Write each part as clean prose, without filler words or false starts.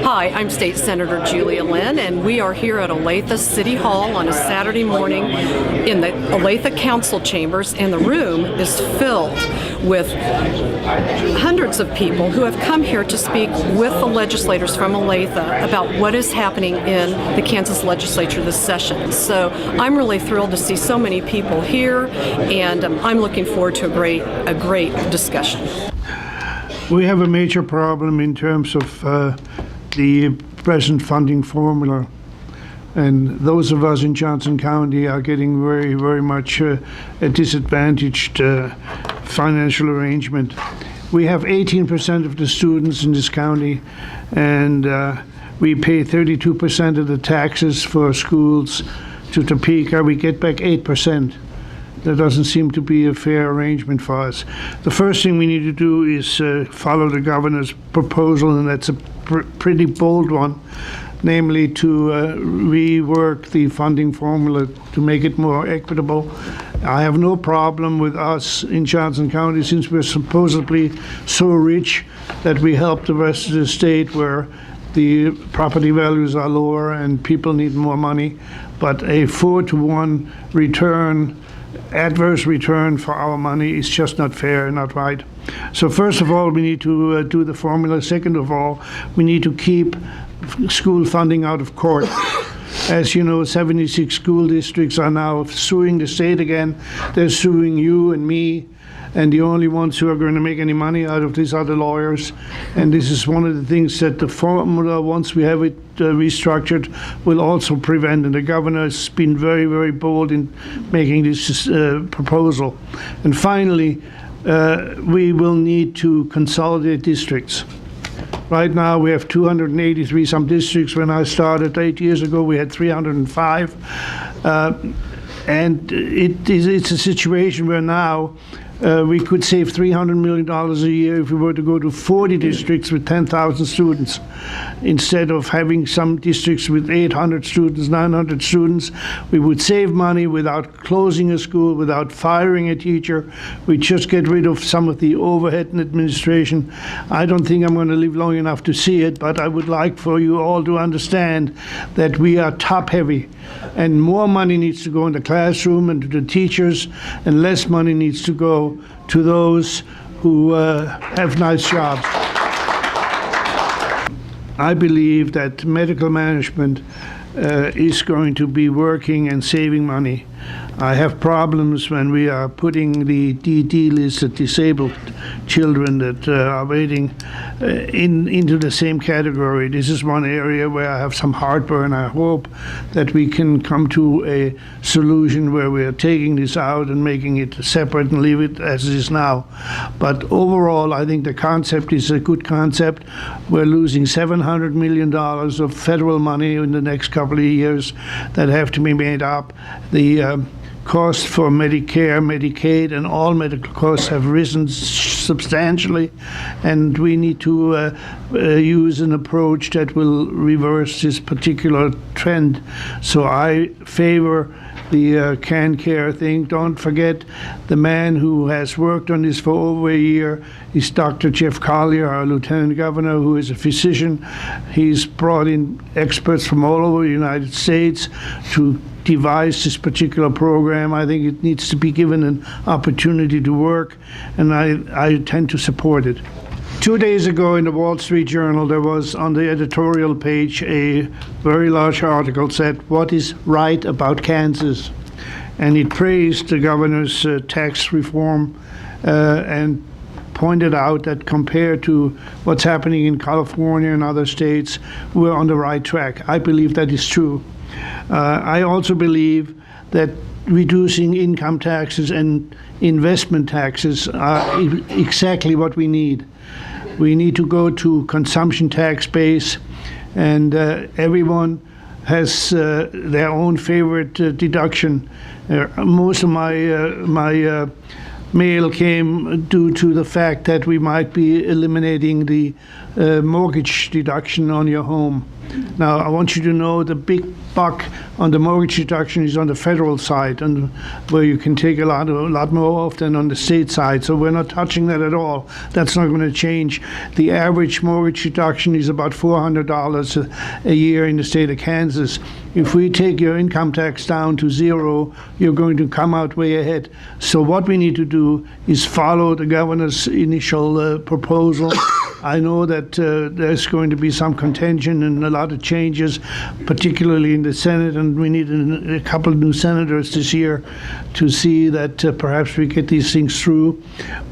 Hi, I'm State Senator Julia Lynn, and we are here at Olathe City Hall on a Saturday morning in the Olathe Council chambers, and the room is filled with hundreds of people who have come here to speak with the legislators from Olathe about what is happening in the Kansas legislature this session. So I'm really thrilled to see so many people here, and I'm looking forward to a great discussion. We have a major problem in terms of the present funding formula, and those of us in Johnson County are getting very, very much a disadvantaged financial arrangement. We have 18% of the students in this county, and we pay 32% of the taxes for schools to Topeka. We get back 8%. That doesn't seem to be a fair arrangement for us. The first thing we need to do is follow the governor's proposal, and that's a pretty bold one, namely to rework the funding formula to make it more equitable. I have no problem with us in Johnson County, since we're supposedly so rich that we help the rest of the state where the property values are lower and people need more money. But a 4-to-1 return, adverse return for our money, is just not fair and not right. So first of all, we need to do the formula. Second of all, we need to keep school funding out of court. As you know, 76 school districts are now suing the state again. They're suing you and me, and the only ones who are going to make any money out of this are the lawyers. And this is one of the things that the formula, once we have it restructured, will also prevent. And the governor has been very, very bold in making this proposal. And finally, we will need to consolidate districts. Right now, we have 283 some districts. When I started 8 years ago, we had 305. And it's a situation where now we could save $300 million a year if we were to go to 40 districts with 10,000 students. Instead of having some districts with 800 students, 900 students, we would save money without closing a school, without firing a teacher. We just get rid of some of the overhead in administration. I don't think I'm going to live long enough to see it, but I would like for you all to understand that we are top-heavy, and more money needs to go in the classroom and to the teachers, and less money needs to go to those who have nice jobs. I believe that medical management is going to be working and saving money. I have problems when we are putting the DD list of disabled children that are waiting into the same category. This is one area where I have some heartburn. I hope that we can come to a solution where we are taking this out and making it separate and leave it as it is now. But overall, I think the concept is a good concept. We're losing $700 million of federal money in the next couple of years that have to be made up. The costs for Medicare, Medicaid, and all medical costs have risen substantially, and we need to use an approach that will reverse this particular trend. So I favor the CanCare thing. Don't forget, the man who has worked on this for over a year is Dr. Jeff Collier, our Lieutenant Governor, who is a physician. He's brought in experts from all over the United States to devise this particular program. I think it needs to be given an opportunity to work, and I tend to support it. 2 days ago in the Wall Street Journal, there was on the editorial page a very large article said, "What is right about Kansas?" And it praised the governor's tax reform and pointed out that compared to what's happening in California and other states, we're on the right track. I believe that is true. I also believe that reducing income taxes and investment taxes are exactly what we need. We need to go to consumption tax base, and everyone has their own favorite deduction. Most of my mail came due to the fact that we might be eliminating the mortgage deduction on your home. Now, I want you to know the big buck on the mortgage deduction is on the federal side, and where you can take a lot more off than on the state side. So we're not touching that at all. That's not going to change. The average mortgage deduction is about $400 a year in the state of Kansas. If we take your income tax down to zero, you're going to come out way ahead. So what we need to do is follow the governor's initial proposal. I know that there's going to be some contention and a lot of changes, particularly in the Senate, and we need a couple of new senators this year to see that perhaps we get these things through.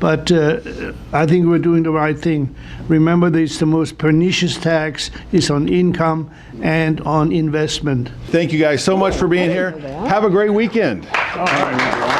But I think we're doing the right thing. Remember, this the most pernicious tax is on income and on investment. Thank you guys so much for being here. Have a great weekend. All right.